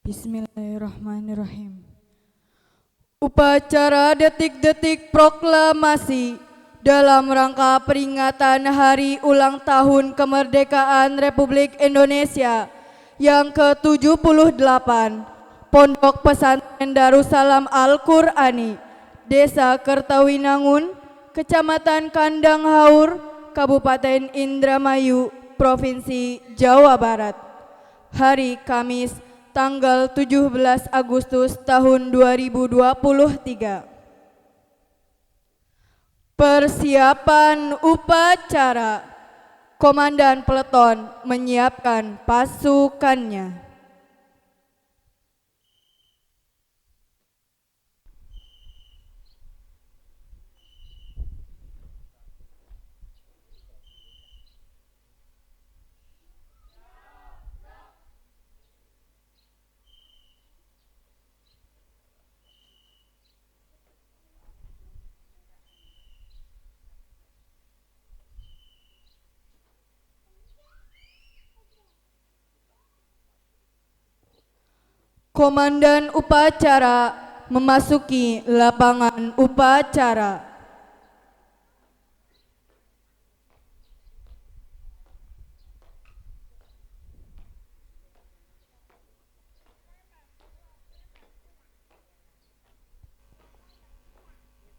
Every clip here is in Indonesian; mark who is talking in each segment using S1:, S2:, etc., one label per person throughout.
S1: Bismillahirrahmanirrahim. Upacara detik-detik proklamasi dalam rangka peringatan Hari Ulang Tahun Kemerdekaan Republik Indonesia yang ke-78, Pondok Pesantren Darussalam Al-Qur'ani, Desa Kertawinangun, Kecamatan Kandang Haur, Kabupaten Indramayu, Provinsi Jawa Barat. Hari Kamis, tanggal 17 Agustus tahun 2023. Persiapan upacara. Komandan peleton menyiapkan pasukannya. Komandan upacara memasuki lapangan upacara.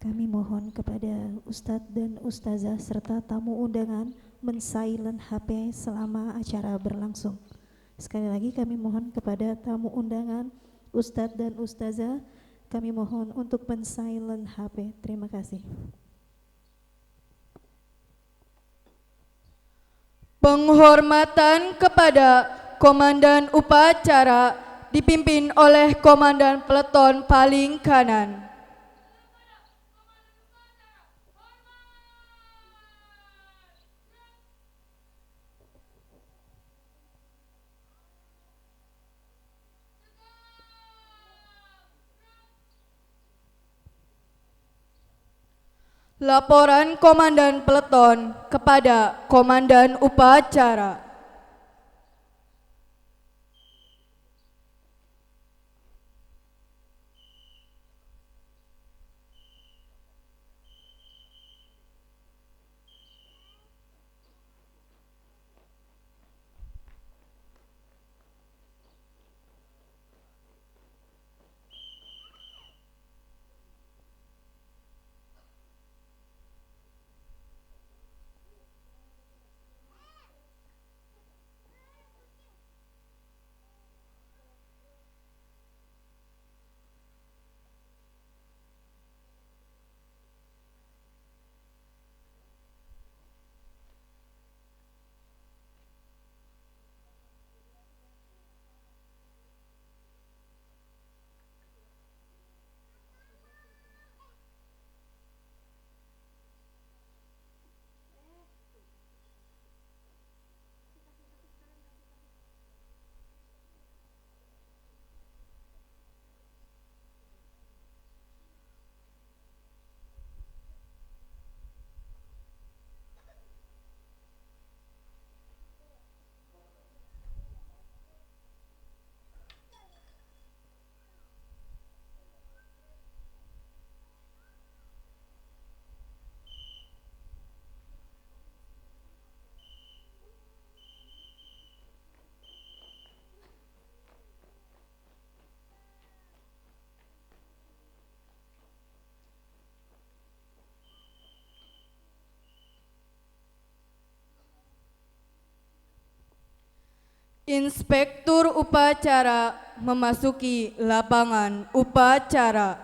S2: Kami mohon kepada Ustadz dan Ustazah serta tamu undangan men-silent HP selama acara berlangsung. Sekali lagi kami mohon kepada tamu undangan, Ustadz dan Ustazah, kami mohon untuk men-silent HP. Terima kasih.
S1: Penghormatan kepada Komandan upacara dipimpin oleh Komandan peleton paling kanan. Laporan Komandan peleton kepada Komandan upacara. Inspektur upacara memasuki lapangan upacara.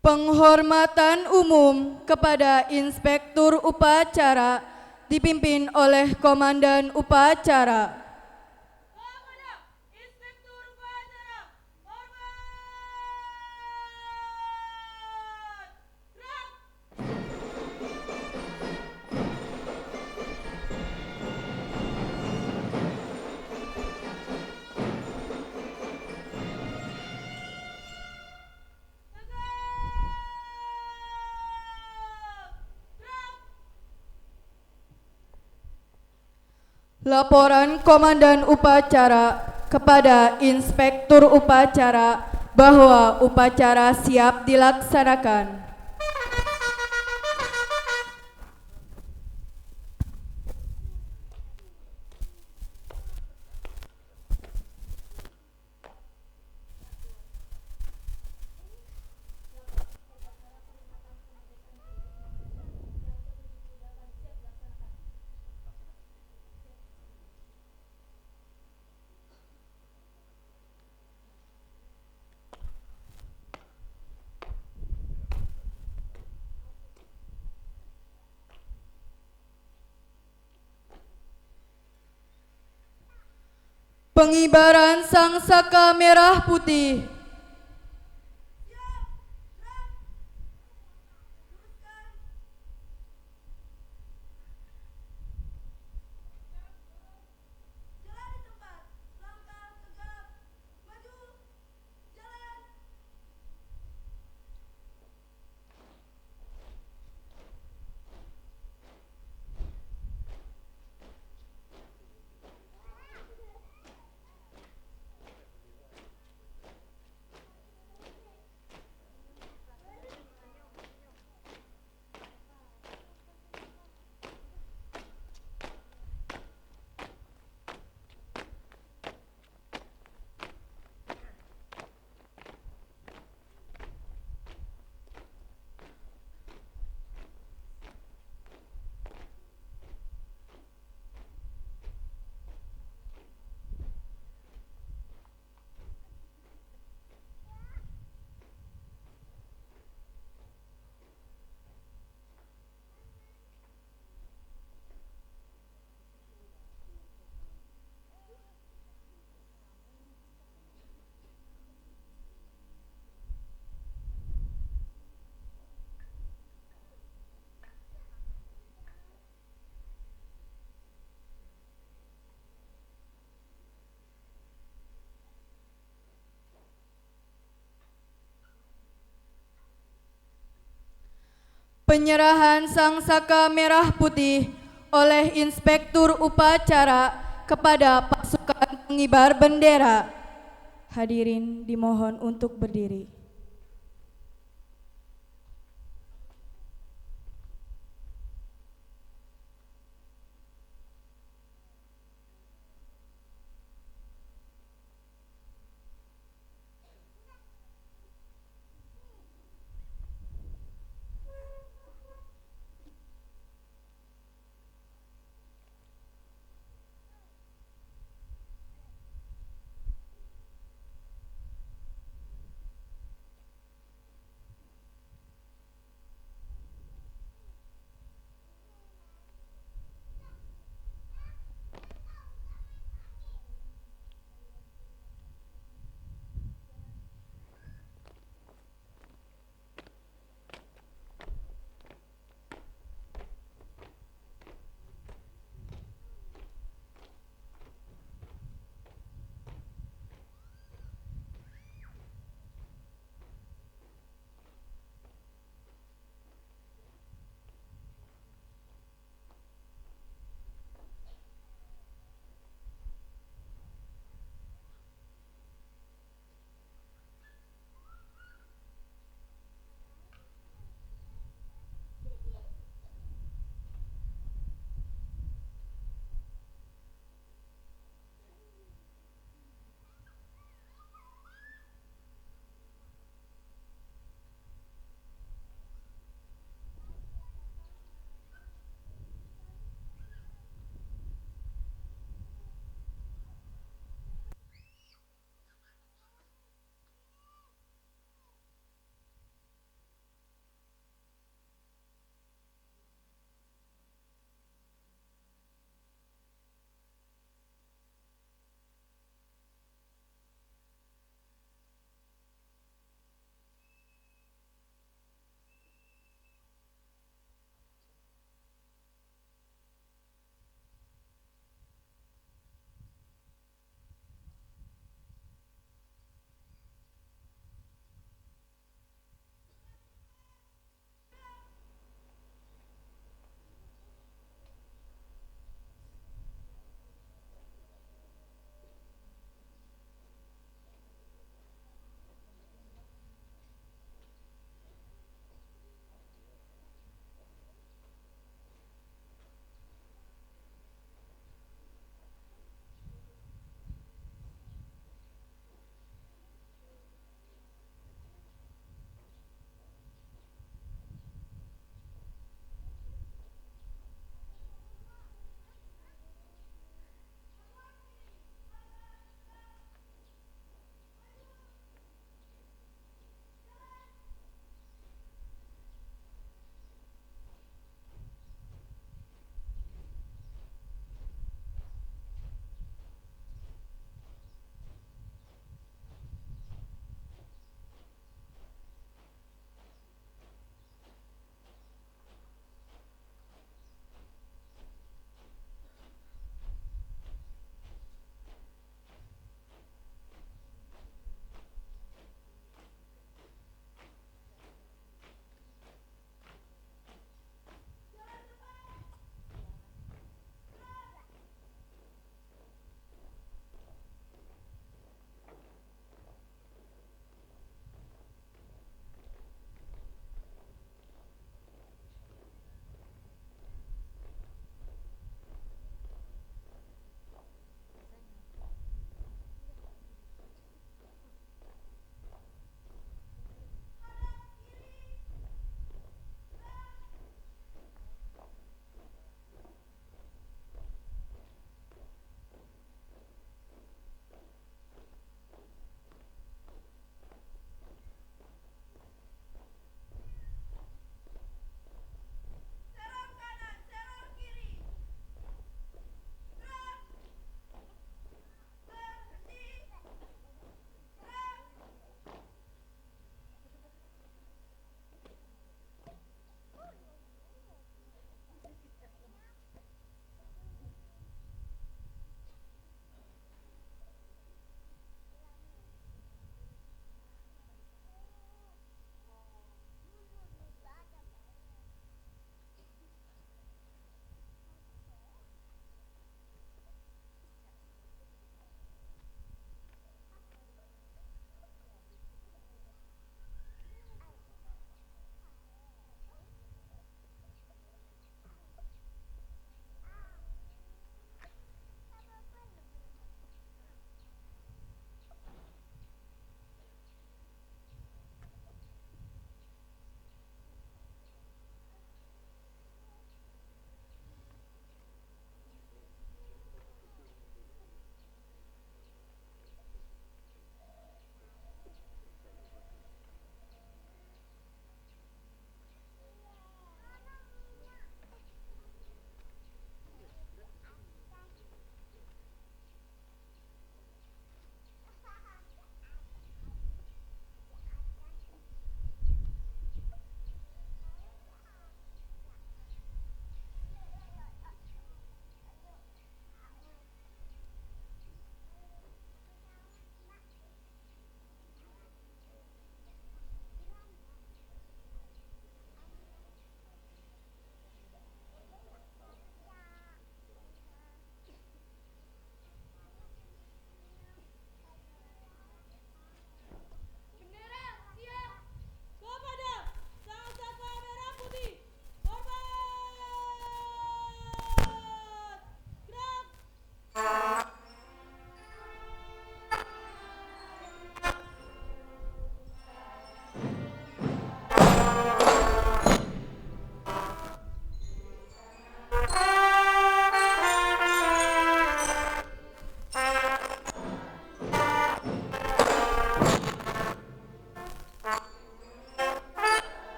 S1: Penghormatan umum kepada Inspektur upacara dipimpin oleh Komandan upacara. Laporan Komandan Upacara kepada Inspektur Upacara bahwa upacara siap dilaksanakan. Pengibaran Sang Saka Merah Putih. Penyerahan Sang Saka Merah Putih oleh Inspektur Upacara kepada pasukan pengibar bendera. Hadirin dimohon untuk berdiri.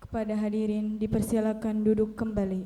S1: Kepada hadirin dipersilakan duduk kembali.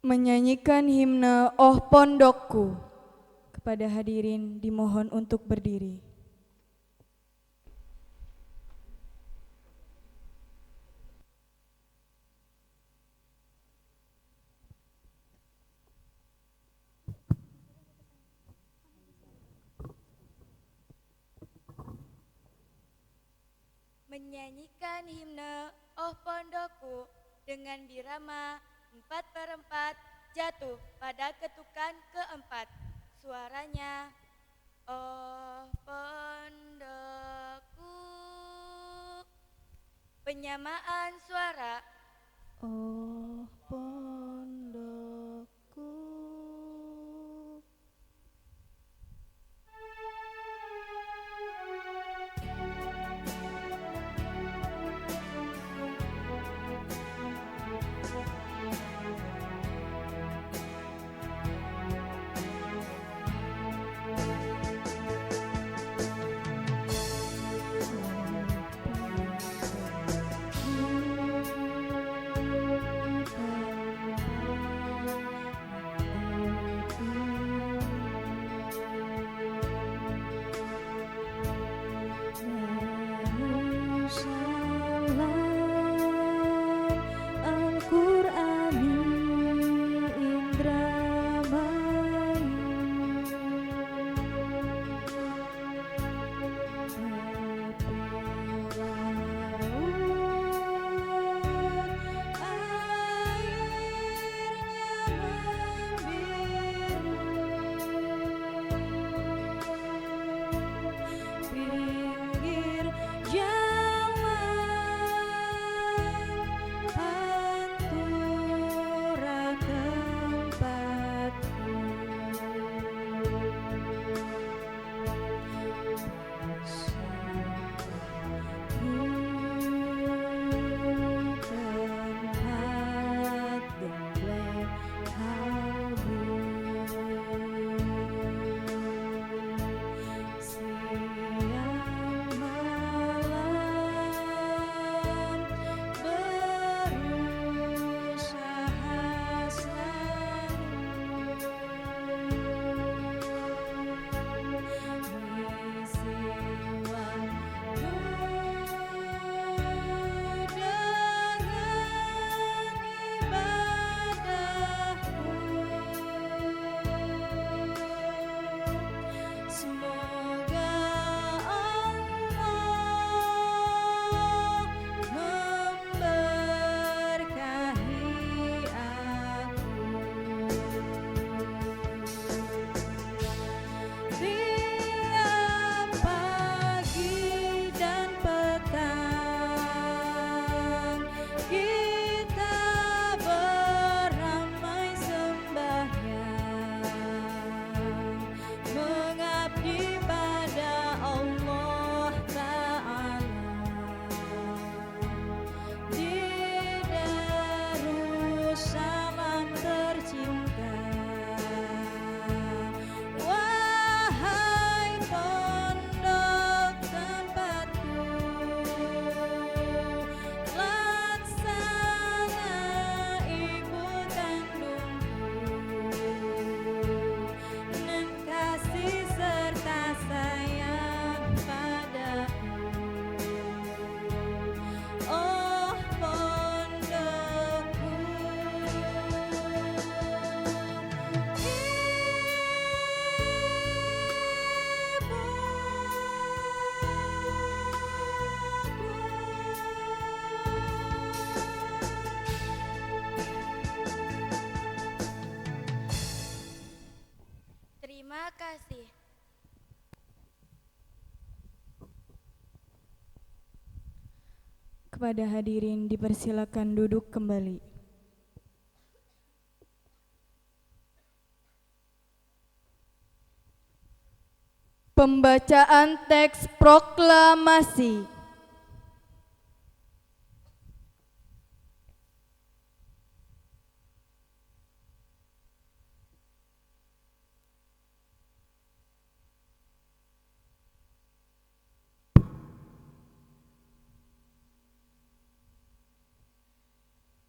S1: Menyanyikan himne Oh Pondokku. Kepada hadirin dimohon untuk berdiri.
S3: Menyanyikan himne Oh Pondokku dengan birama 4/4 jatuh pada ketukan keempat. Suaranya Oh Pondokku. Penyamaan suara
S2: Oh pondokku.
S1: Kepada hadirin dipersilakan duduk kembali. Pembacaan teks proklamasi.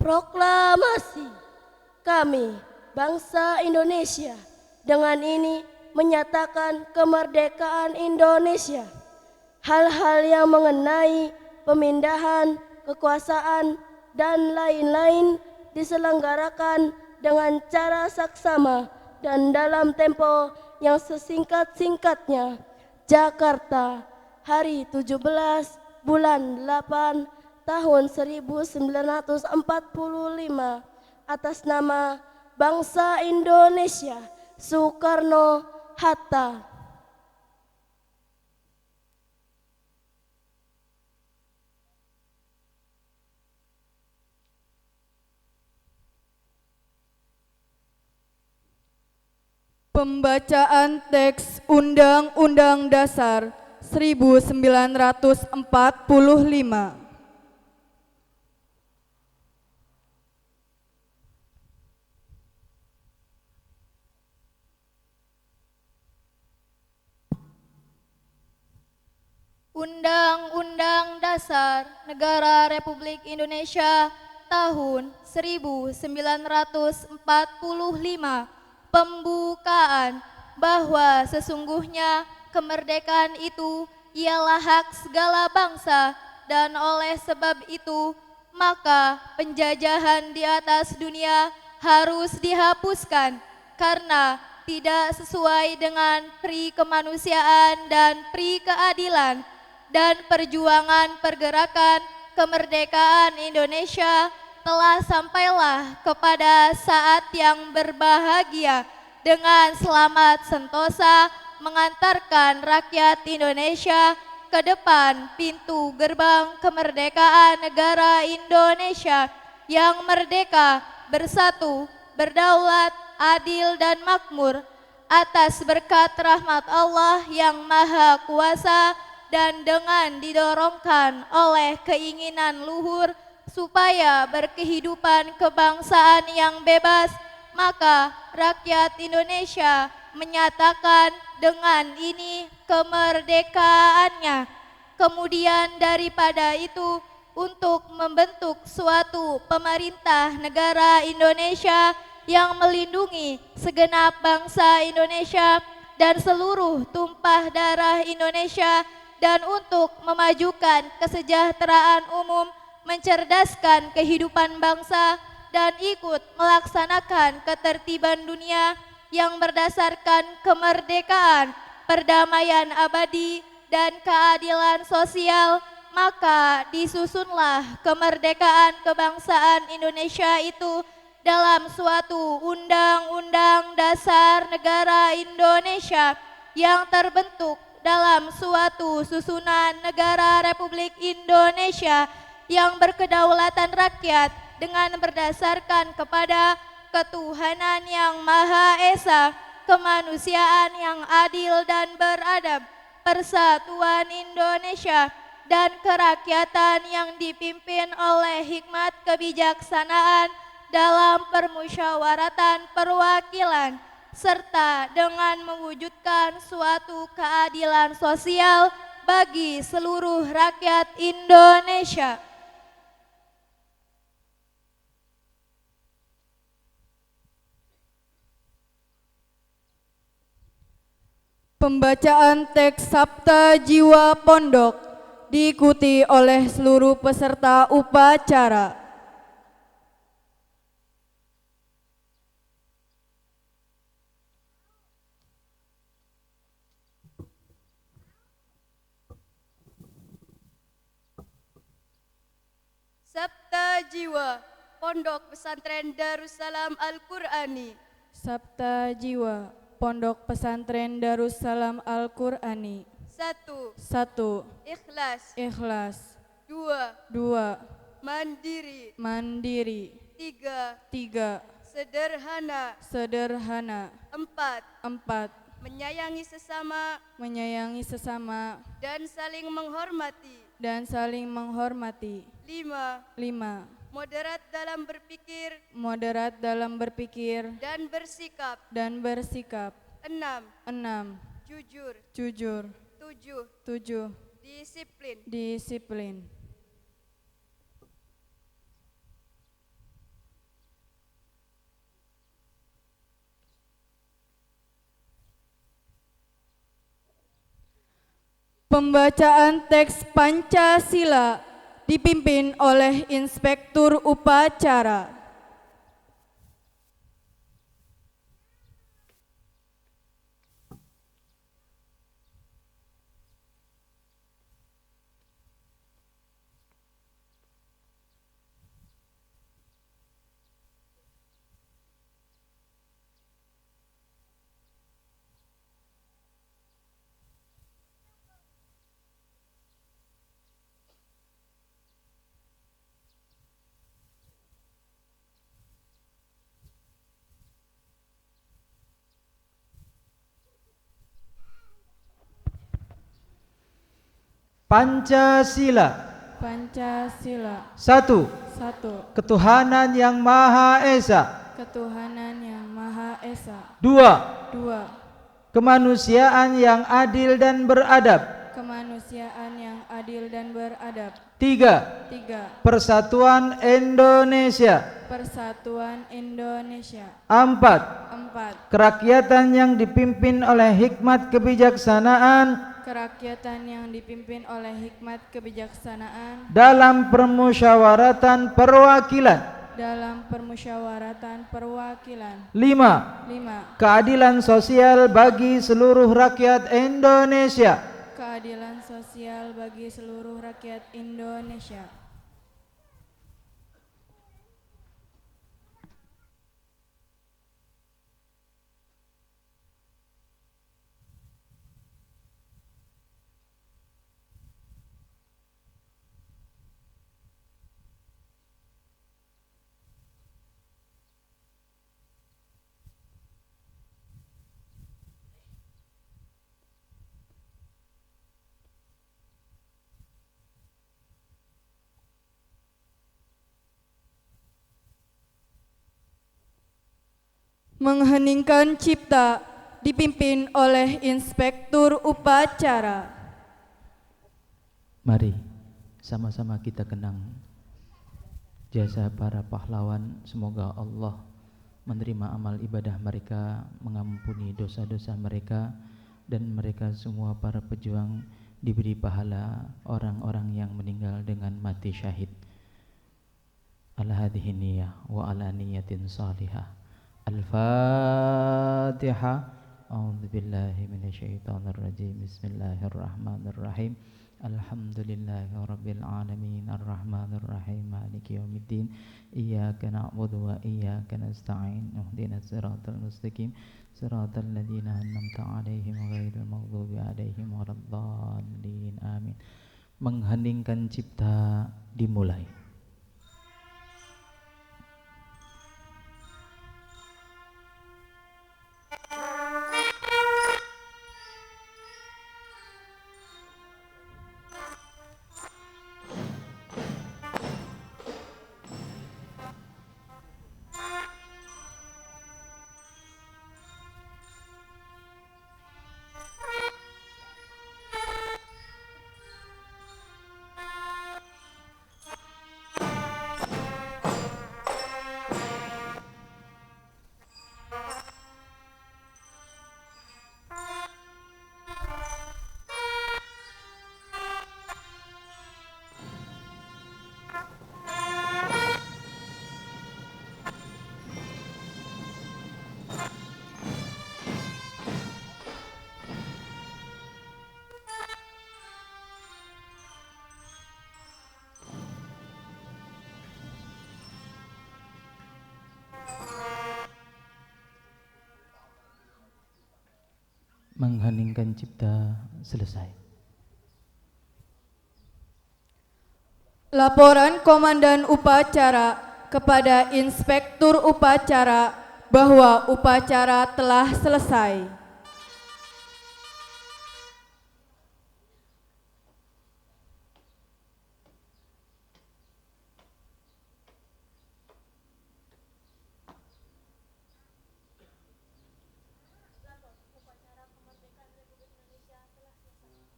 S4: Proklamasi. Kami, bangsa Indonesia, dengan ini menyatakan kemerdekaan Indonesia. Hal-hal yang mengenai pemindahan kekuasaan dan lain-lain diselenggarakan dengan cara saksama dan dalam tempo yang sesingkat-singkatnya. Jakarta, hari 17 bulan 8 tahun 1945, atas nama bangsa Indonesia, Soekarno-Hatta.
S1: Pembacaan teks Undang-Undang Dasar 1945.
S5: Undang-Undang Dasar Negara Republik Indonesia tahun 1945 pembukaan bahwa sesungguhnya kemerdekaan itu ialah hak segala bangsa dan oleh sebab itu maka penjajahan di atas dunia harus dihapuskan karena tidak sesuai dengan pri kemanusiaan dan pri keadilan dan perjuangan pergerakan kemerdekaan Indonesia telah sampailah kepada saat yang berbahagia dengan selamat sentosa mengantarkan rakyat Indonesia ke depan pintu gerbang kemerdekaan negara Indonesia yang merdeka, bersatu, berdaulat, adil dan makmur atas berkat rahmat Allah yang Maha Kuasa dan dengan didorongkan oleh keinginan luhur supaya berkehidupan kebangsaan yang bebas, maka rakyat Indonesia menyatakan dengan ini kemerdekaannya. Kemudian daripada itu, untuk membentuk suatu pemerintah negara Indonesia yang melindungi segenap bangsa Indonesia dan seluruh tumpah darah Indonesia, dan untuk memajukan kesejahteraan umum, mencerdaskan kehidupan bangsa, dan ikut melaksanakan ketertiban dunia yang berdasarkan kemerdekaan, perdamaian abadi, dan keadilan sosial, maka disusunlah kemerdekaan kebangsaan Indonesia itu dalam suatu Undang-Undang Dasar Negara Indonesia yang terbentuk dalam suatu susunan negara Republik Indonesia yang berkedaulatan rakyat dengan berdasarkan kepada ketuhanan yang Maha Esa, kemanusiaan yang adil dan beradab, persatuan Indonesia, dan kerakyatan yang dipimpin oleh hikmat kebijaksanaan dalam permusyawaratan perwakilan, serta dengan mewujudkan suatu keadilan sosial bagi seluruh rakyat Indonesia.
S1: Pembacaan teks Sabta Jiwa Pondok diikuti oleh seluruh peserta upacara.
S3: Sabta Jiwa Pondok Pesantren Darussalam Al-Qur'ani.
S1: Sabta Jiwa Pondok Pesantren Darussalam Al-Qur'ani.
S3: 1.
S1: 1.
S3: Ikhlas.
S1: Ikhlas.
S3: 2.
S1: 2.
S3: Mandiri.
S1: Mandiri.
S3: 3.
S1: 3.
S3: Sederhana.
S1: Sederhana.
S3: 4.
S1: 4.
S3: Menyayangi sesama
S1: Menyayangi sesama
S3: dan saling menghormati.
S1: dan saling menghormati.
S3: 5.
S1: 5.
S3: Moderat dalam berpikir
S1: Moderat dalam berpikir
S3: dan bersikap.
S1: dan bersikap.
S3: 6.
S1: 6.
S3: Jujur.
S1: Jujur.
S3: 7.
S1: 7.
S3: Disiplin.
S1: Disiplin. Pembacaan teks Pancasila dipimpin oleh Inspektur Upacara.
S6: Pancasila.
S1: Pancasila.
S6: 1.
S1: 1.
S6: Ketuhanan yang Maha Esa.
S1: Ketuhanan yang Maha Esa.
S6: 2.
S1: 2.
S6: Kemanusiaan yang adil dan beradab.
S1: Kemanusiaan yang adil dan beradab.
S6: 3.
S1: 3.
S6: Persatuan Indonesia.
S1: Persatuan Indonesia.
S6: 4.
S1: 4.
S6: Kerakyatan yang dipimpin oleh hikmat kebijaksanaan
S1: Kerakyatan yang dipimpin oleh hikmat kebijaksanaan
S6: dalam permusyawaratan perwakilan.
S1: dalam permusyawaratan perwakilan.
S6: 5.
S1: 5.
S6: Keadilan sosial bagi seluruh rakyat Indonesia.
S1: Keadilan sosial bagi seluruh rakyat Indonesia. Mengheningkan cipta dipimpin oleh Inspektur Upacara.
S6: Mari sama-sama kita kenang jasa para pahlawan. Semoga Allah menerima amal ibadah mereka, mengampuni dosa-dosa mereka, dan mereka semua para pejuang diberi pahala orang-orang yang meninggal dengan mati syahid. Ala hadhihi niyyah wa ala niyatin salihah. Al-Fatihah. A'udzu billahi minasyaitonir rajim. Bismillahirrahmanirrahim. Alhamdulillahi rabbil alamin arrahmanir rahim maliki yaumiddin iyyaka na'budu wa iyyaka nasta'in ihdinas siratal mustaqim siratal ladzina an'amta 'alaihim ghairil maghdubi 'alaihim waladdallin amin. Mengheningkan cipta dimulai. Mengheningkan cipta selesai.
S1: Laporan Komandan Upacara kepada Inspektur Upacara bahwa upacara telah selesai.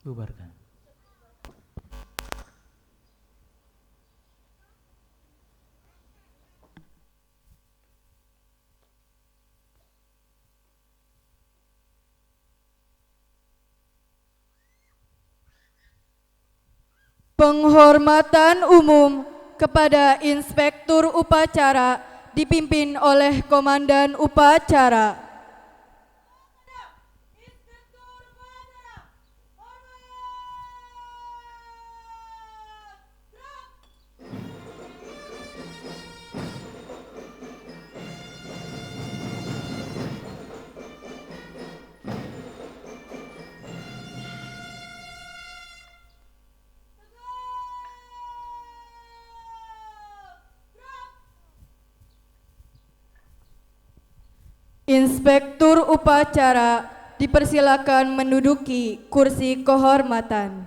S6: Bubarkan.
S1: Penghormatan umum kepada Inspektur Upacara dipimpin oleh Komandan Upacara. Inspektur Upacara dipersilakan menduduki kursi kehormatan.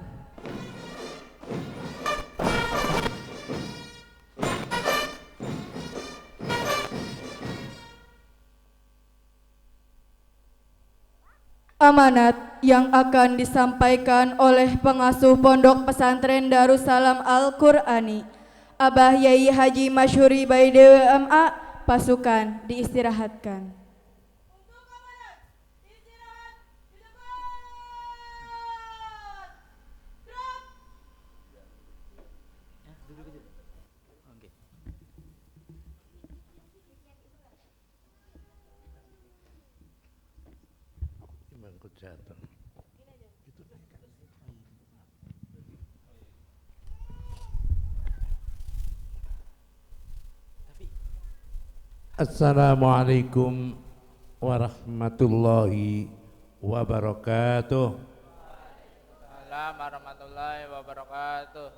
S1: Amanat yang akan disampaikan oleh pengasuh Pondok Pesantren Darussalam Al-Qur'ani, Abah Yai Haji Masyuri Baidewe MA, pasukan diistirahatkan.
S7: Assalamualaikum warahmatullahi wabarakatuh.
S8: Assalamualaikum warahmatullahi wabarakatuh.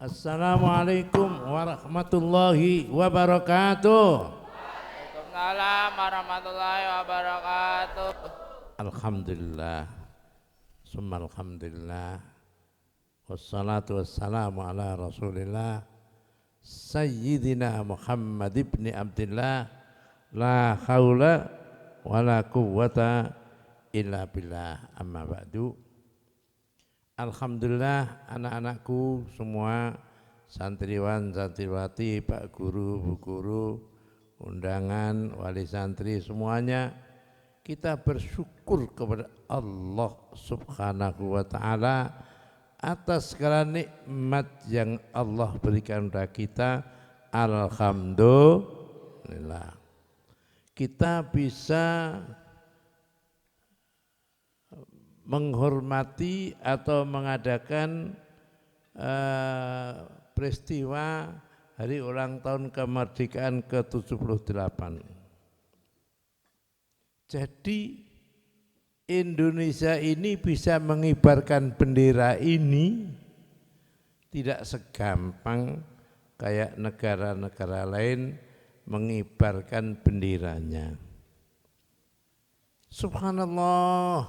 S7: Assalamualaikum warahmatullahi wabarakatuh.
S8: Waalaikumsalam warahmatullahi wabarakatuh.
S7: Alhamdulillah, summa alhamdulillah, wassalatu wassalamu ala rasulillah Sayyidina Muhammad ibn Abdillah, la haula wa la quwwata illa billah, amma ba'du. Alhamdulillah, anak-anakku semua, santriwan, santriwati, Pak Guru, Bu Guru, undangan, wali santri semuanya, kita bersyukur kepada Allah Subhanahu wa ta'ala atas segala nikmat yang Allah berikan kepada kita. Alhamdulillah, kita bisa menghormati atau mengadakan peristiwa hari ulang tahun kemerdekaan ke-78. Jadi Indonesia ini bisa mengibarkan bendera ini tidak segampang kayak negara-negara lain mengibarkan benderanya. Subhanallah,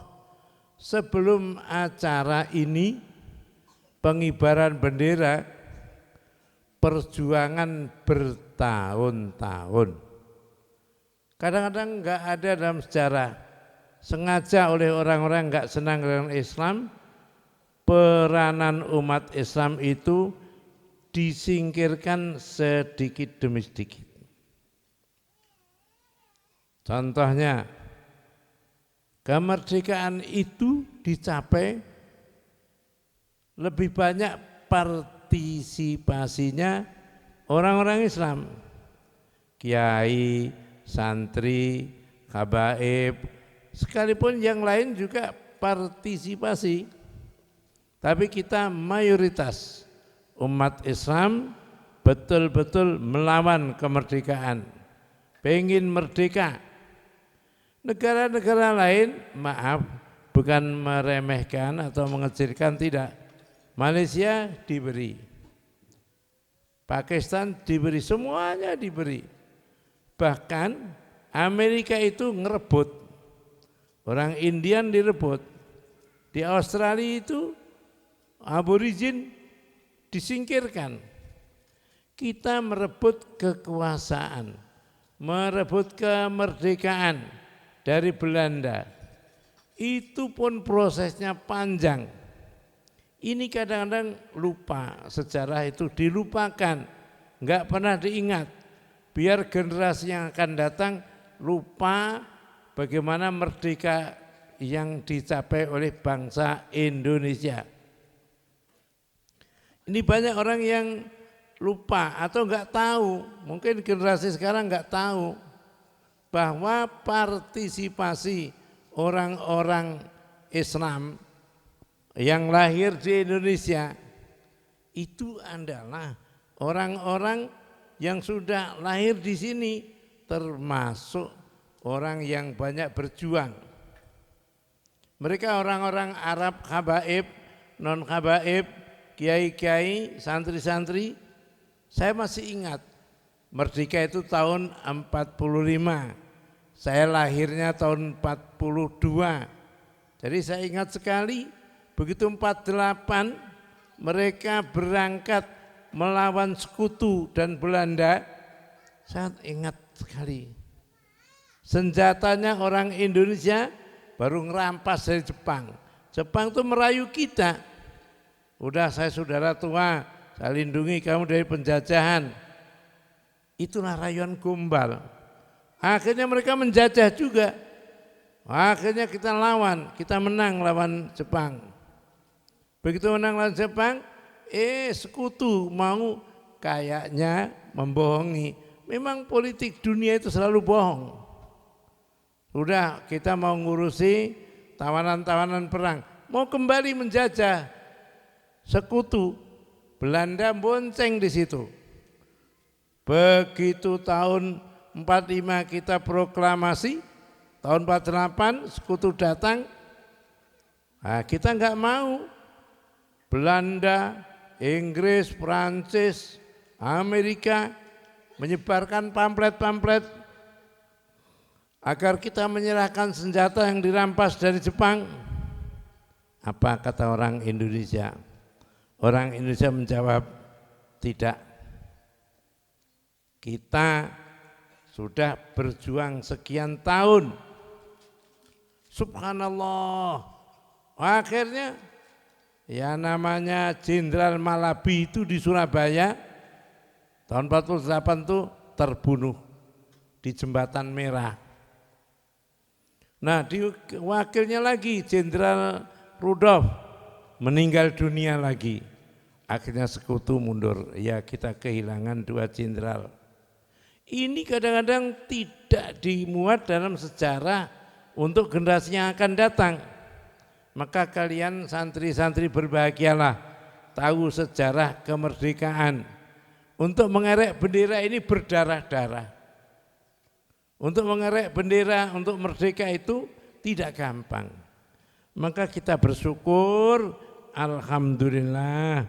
S7: sebelum acara ini, pengibaran bendera, perjuangan bertahun-tahun. Kadang-kadang enggak ada dalam sejarah, sengaja oleh orang-orang enggak senang dengan Islam, peranan umat Islam itu disingkirkan sedikit demi sedikit. Contohnya, kemerdekaan itu dicapai lebih banyak partisipasinya orang-orang Islam, kiai, santri, habaib, sekalipun yang lain juga partisipasi. Tapi kita mayoritas umat Islam betul-betul melawan kemerdekaan, pengen merdeka. Negara-negara lain, maaf, bukan meremehkan atau mengecilkan, tidak. Malaysia diberi, Pakistan diberi, semuanya diberi. Bahkan Amerika itu ngerebut, orang Indian direbut. Di Australia itu aborigin disingkirkan. Kita merebut kekuasaan, merebut kemerdekaan dari Belanda. Itu pun prosesnya panjang. Ini kadang-kadang lupa, sejarah itu dilupakan, enggak pernah diingat. Biar generasi yang akan datang lupa bagaimana merdeka yang dicapai oleh bangsa Indonesia. Ini banyak orang yang lupa atau enggak tahu, mungkin generasi sekarang enggak tahu bahwa partisipasi orang-orang Islam yang lahir di Indonesia itu adalah orang-orang yang sudah lahir di sini, termasuk orang yang banyak berjuang. Mereka orang-orang Arab habaib, non habaib, kiai-kiai, santri-santri. Saya masih ingat merdeka itu tahun 45. Saya lahirnya tahun 42. Jadi saya ingat sekali begitu 48 mereka berangkat melawan sekutu dan Belanda. Saya ingat sekali. Senjatanya orang Indonesia baru ngerampas dari Jepang. Jepang itu merayu kita. Udah saya saudara tua, saya lindungi kamu dari penjajahan. Itulah rayuan gombal. Akhirnya mereka menjajah juga. Akhirnya kita lawan, kita menang lawan Jepang. Begitu menang lawan Jepang, sekutu mau kayaknya membohongi. Memang politik dunia itu selalu bohong. Udah kita mau ngurusi tawanan-tawanan perang, mau kembali menjajah sekutu. Belanda bonceng di situ. Begitu tahun 45 kita proklamasi, tahun 48 sekutu datang. Nah, kita enggak mau. Belanda, Inggris, Prancis, Amerika menyebarkan pamflet-pamflet agar kita menyerahkan senjata yang dirampas dari Jepang. Apa kata orang Indonesia? Orang Indonesia menjawab, tidak. Kita sudah berjuang sekian tahun. Subhanallah. Akhirnya ya namanya Jenderal Malabi itu di Surabaya tahun 48 itu terbunuh di Jembatan Merah. Nah, wakilnya lagi Jenderal Rudolf meninggal dunia lagi. Akhirnya sekutu mundur. Ya, kita kehilangan 2 jenderal. Ini kadang-kadang tidak dimuat dalam sejarah untuk generasi yang akan datang. Maka kalian santri-santri berbahagialah tahu sejarah kemerdekaan. Untuk mengerek bendera ini berdarah-darah. Untuk mengerek bendera untuk merdeka itu tidak gampang. Maka kita bersyukur, alhamdulillah.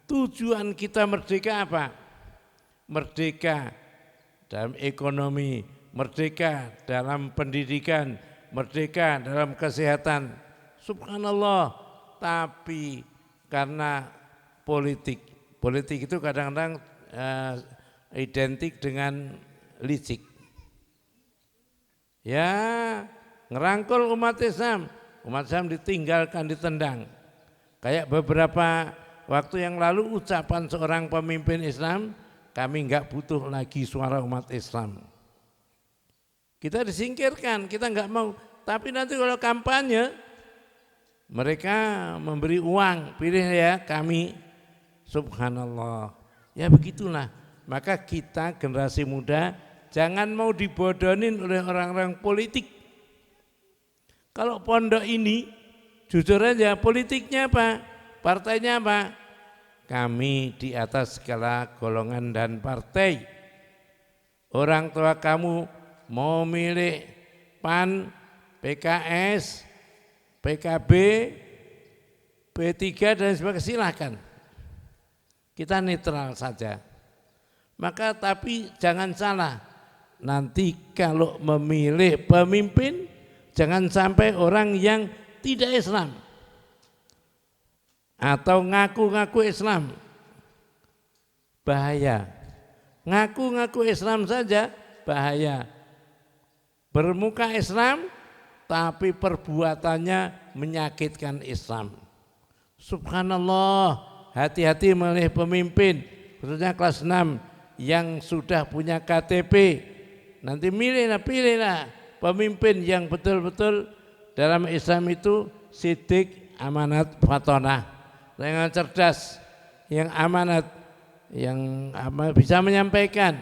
S7: Tujuan kita merdeka apa? Merdeka dalam ekonomi, merdeka dalam pendidikan, merdeka dalam kesehatan. Subhanallah, tapi karena politik itu kadang-kadang identik dengan licik. Ya, ngerangkul umat Islam ditinggalkan, ditendang. Kayak beberapa waktu yang lalu ucapan seorang pemimpin Islam, kami enggak butuh lagi suara umat Islam. Kita disingkirkan, kita enggak mau. Tapi nanti kalau kampanye, mereka memberi uang, pilih ya kami. Subhanallah. Ya begitulah. Maka kita generasi muda jangan mau dibodohin oleh orang-orang politik. Kalau pondok ini jujur aja politiknya apa? Partainya apa? Kami di atas segala golongan dan partai. Orang tua kamu mau milih PAN, PKS, PKB, P3 dan sebagainya, silahkan. Kita netral saja. Maka tapi jangan salah, nanti kalau memilih pemimpin jangan sampai orang yang tidak Islam atau ngaku-ngaku Islam. Bahaya. Ngaku-ngaku Islam saja bahaya. Bermuka Islam tapi perbuatannya menyakitkan Islam. Subhanallah, hati-hati memilih pemimpin, khususnya kelas 6 yang sudah punya KTP. Nanti pilihlah pemimpin yang betul-betul dalam Islam itu sidik, amanat, fatonah, yang cerdas, yang amanat, yang bisa menyampaikan.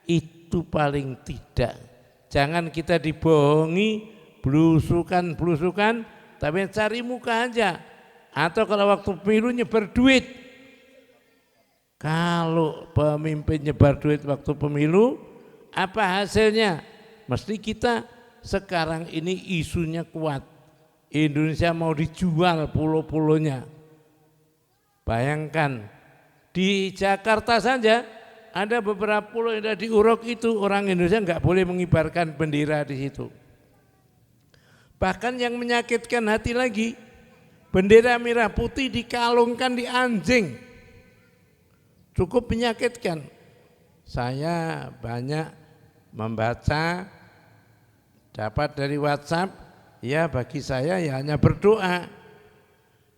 S7: Itu paling tidak. Jangan kita dibohongi, blusukan, tapi cari muka aja. Atau kalau waktu pemilu nyebar duit. Kalau pemimpin nyebar duit waktu pemilu, apa hasilnya? Mesti kita sekarang ini isunya kuat. Indonesia mau dijual pulau-pulaunya. Bayangkan, di Jakarta saja ada beberapa pulau yang ada diuruk itu, orang Indonesia nggak boleh mengibarkan bendera di situ. Bahkan yang menyakitkan hati lagi, bendera merah putih dikalungkan di anjing. Cukup menyakitkan. Saya banyak membaca, dapat dari WhatsApp, ya bagi saya ya hanya berdoa.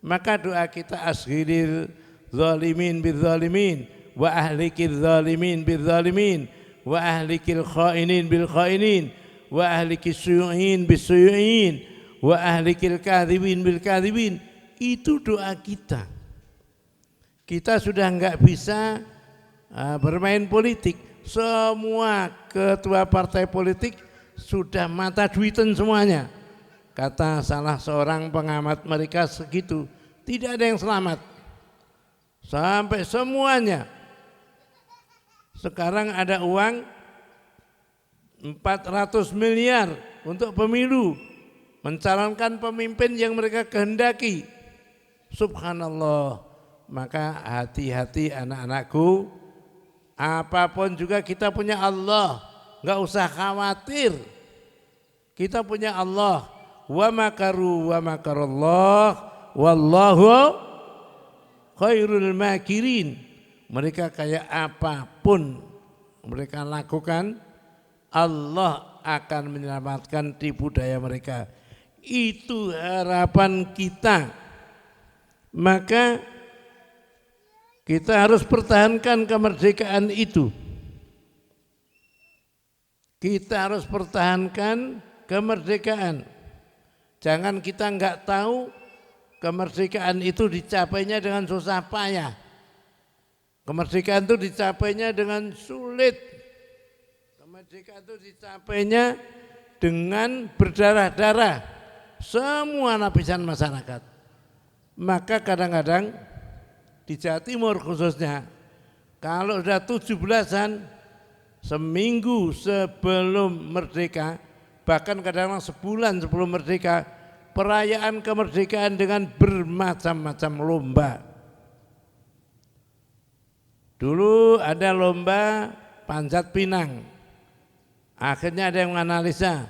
S7: Maka doa kita asghiril zalimin bidzalimin wa ahlikil zalimin bidzalimin wa ahlikil khainin bil khainin wa ahlikis suyu'in bis suyu'in wa ahlikil kadhibin bil kadhibin. Itu doa kita. Kita sudah enggak bisa bermain politik. Semua ketua partai politik sudah mata duitan semuanya. Kata salah seorang pengamat mereka segitu, tidak ada yang selamat. Sampai semuanya. Sekarang ada uang 400 miliar untuk pemilu, mencalonkan pemimpin yang mereka kehendaki. Subhanallah. Maka hati-hati anak-anakku, apapun juga kita punya Allah, enggak usah khawatir. Kita punya Allah. Wa makaru wa makarallah wallahu khairul makirin. Mereka kayak apapun mereka lakukan, Allah akan menyelamatkan tipu daya mereka. Itu harapan kita. Maka kita harus pertahankan kemerdekaan itu. Kita harus pertahankan kemerdekaan. Jangan kita enggak tahu kemerdekaan itu dicapainya dengan susah payah. Kemerdekaan itu dicapainya dengan sulit. Kemerdekaan itu dicapainya dengan berdarah-darah semua lapisan masyarakat. Maka kadang-kadang di Jawa Timur khususnya, kalau sudah 17-an, seminggu sebelum merdeka, bahkan kadang-kadang sebulan sebelum merdeka, perayaan kemerdekaan dengan bermacam-macam lomba. Dulu ada lomba panjat pinang. Akhirnya ada yang menganalisa,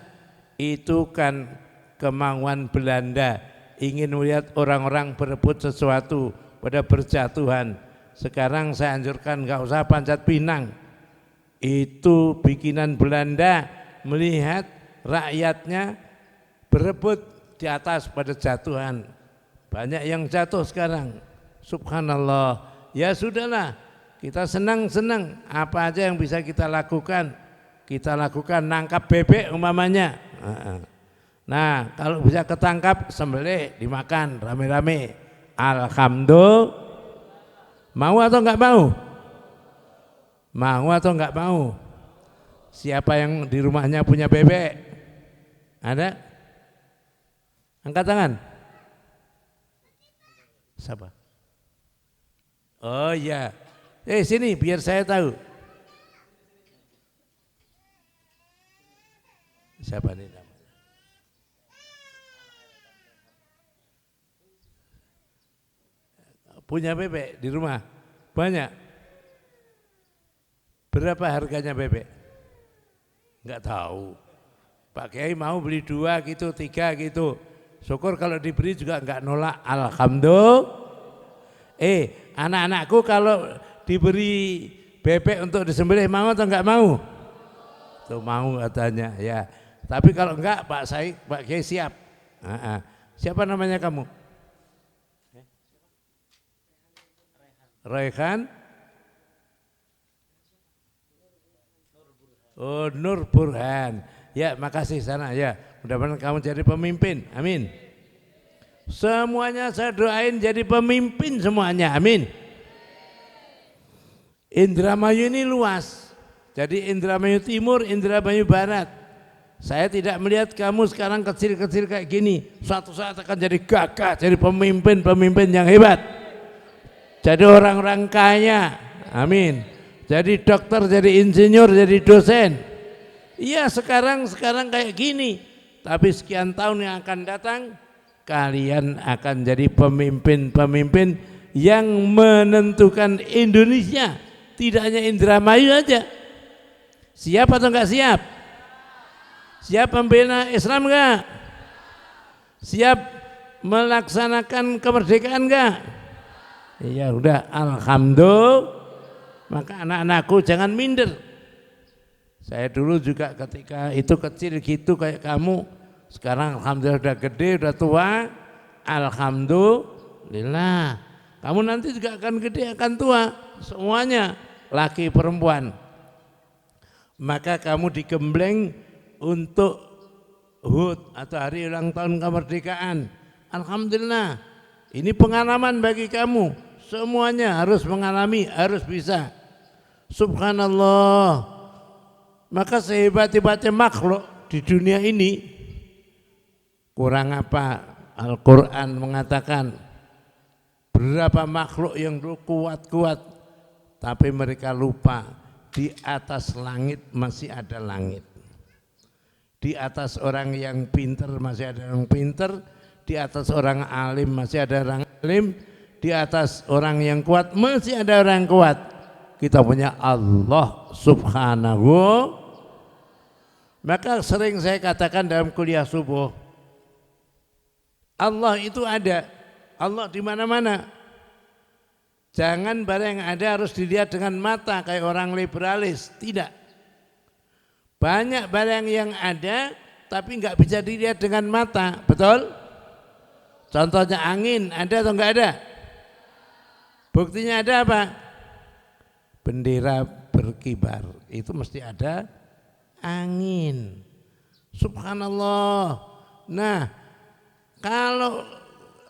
S7: itu kan kemauan Belanda, ingin melihat orang-orang berebut sesuatu pada berjatuhan. Sekarang saya anjurkan enggak usah panjat pinang. Itu bikinan Belanda, melihat rakyatnya berebut di atas pada jatuhan. Banyak yang jatuh sekarang. Subhanallah. Ya sudahlah, kita senang-senang apa aja yang bisa kita lakukan. Kita lakukan, nangkap bebek umpamanya. Nah, kalau bisa ketangkap, sembelih, dimakan rame-rame. Alhamdulillah. Mau atau enggak mau? Mau atau enggak mau? Siapa yang di rumahnya punya bebek? Ada? Angkat tangan. Siapa? Oh iya. Sini biar saya tahu. Siapa nih namanya? Punya bebek di rumah? Banyak? Berapa harganya bebek? Enggak tahu. Pak Kiai mau beli 2 gitu, 3 gitu. Syukur kalau diberi juga enggak nolak. Alhamdulillah. Anak-anakku kalau diberi bebek untuk disembelih mau atau enggak mau? Tuh mau katanya ya. Tapi kalau enggak Pak Kiai siap. Siapa namanya kamu? Raihan? Oh, Nur Burhan. Ya, makasih sana ya. Mudah-mudahan kamu jadi pemimpin. Amin. Semuanya saya doain jadi pemimpin semuanya. Amin. Indramayu ini luas. Jadi Indramayu Timur, Indramayu Barat. Saya tidak melihat kamu sekarang kecil-kecil kayak gini. Suatu saat akan jadi gagah, jadi pemimpin yang hebat. Jadi orang-orang kaya. Amin. Jadi dokter, jadi insinyur, jadi dosen. Iya sekarang kayak gini. Tapi sekian tahun yang akan datang, kalian akan jadi pemimpin-pemimpin yang menentukan Indonesia. Tidak hanya Indramayu aja. Siap atau enggak siap? Siap membela Islam enggak? Siap melaksanakan kemerdekaan enggak? Ya udah, alhamdulillah. Maka anak-anakku jangan minder. Saya dulu juga ketika itu kecil gitu kayak kamu. Sekarang alhamdulillah udah gede, udah tua. Alhamdulillah. Kamu nanti juga akan gede, akan tua. Semuanya laki perempuan. Maka kamu digembleng untuk HUT atau hari ulang tahun kemerdekaan. Alhamdulillah. Ini pengalaman bagi kamu. Semuanya harus mengalami, harus bisa. Subhanallah. Maka sehebat-hebatnya makhluk di dunia ini, kurang apa Al-Quran mengatakan berapa makhluk yang kuat-kuat, tapi mereka lupa di atas langit masih ada langit. Di atas orang yang pinter masih ada orang pinter, di atas orang alim masih ada orang alim, di atas orang yang kuat masih ada orang yang kuat. Kita punya Allah Subhanahu. Maka sering saya katakan dalam kuliah subuh, Allah itu ada. Allah di mana-mana. Jangan barang yang ada harus dilihat dengan mata kayak orang liberalis. Tidak. Banyak barang yang ada tapi nggak bisa dilihat dengan mata. Betul? Contohnya angin, ada atau enggak ada? Buktinya ada apa? Bendera berkibar, itu mesti ada angin. Subhanallah. Nah, kalau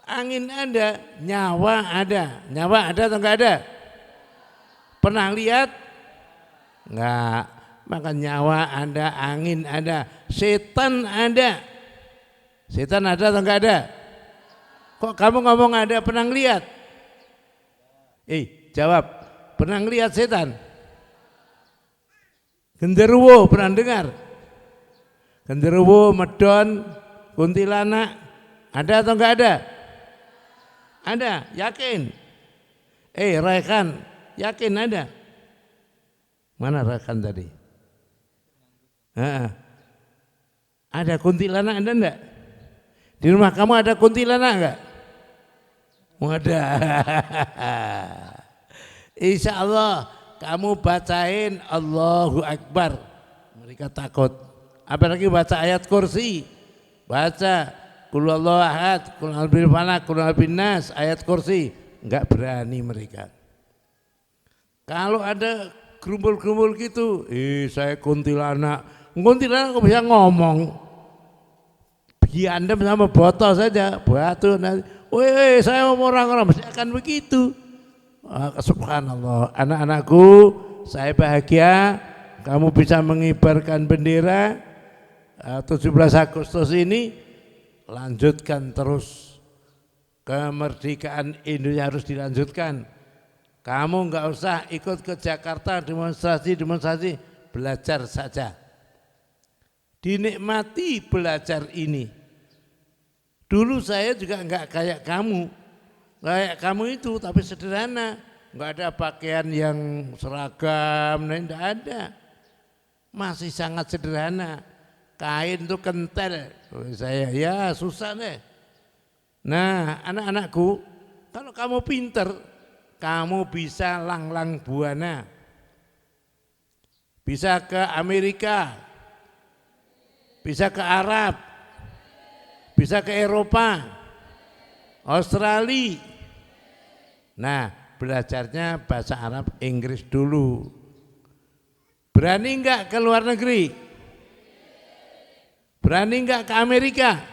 S7: angin ada, nyawa ada. Nyawa ada atau enggak ada? Pernah lihat? Enggak. Maka nyawa ada, angin ada, setan ada. Setan ada atau enggak ada? Kok kamu ngomong ada, pernah lihat? Jawab. Pernah lihat setan? Genderuwo pernah dengar? Genderuwo, medon, kuntilanak, ada atau enggak ada? Ada, yakin? Raihan, yakin ada? Mana Raihan tadi? Ada kuntilanak, ada enggak? Di rumah kamu ada kuntilanak enggak? Ada. Insya Allah kamu bacain Allahu Akbar, mereka takut. Apalagi baca ayat kursi, baca Qul huwallahu ahad, Qul a'udzu birabbil falaq, Qul a'udzu birabbin nas, ayat kursi, enggak berani mereka. Kalau ada gerumbul-gerumbul gitu, saya kuntilanak kok bisa ngomong. Diandam sama botol saja, batu nanti. Saya mau orang-orang mesti akan begitu. Subhanallah, anak-anakku, saya bahagia kamu bisa mengibarkan bendera 17 Agustus ini. Lanjutkan terus, kemerdekaan Indonesia harus dilanjutkan. Kamu enggak usah ikut ke Jakarta demonstrasi, belajar saja. Dinikmati belajar ini. Dulu saya juga enggak kayak kamu itu, tapi sederhana. Enggak ada pakaian yang seragam, enggak ada. Masih sangat sederhana. Kain tuh kental. Saya ya susah deh. Nah, anak-anakku, kalau kamu pinter, kamu bisa lang-lang buana. Bisa ke Amerika, bisa ke Arab, bisa ke Eropa, Australia. Nah, belajarnya bahasa Arab, Inggris dulu. Berani enggak ke luar negeri? Berani enggak ke Amerika?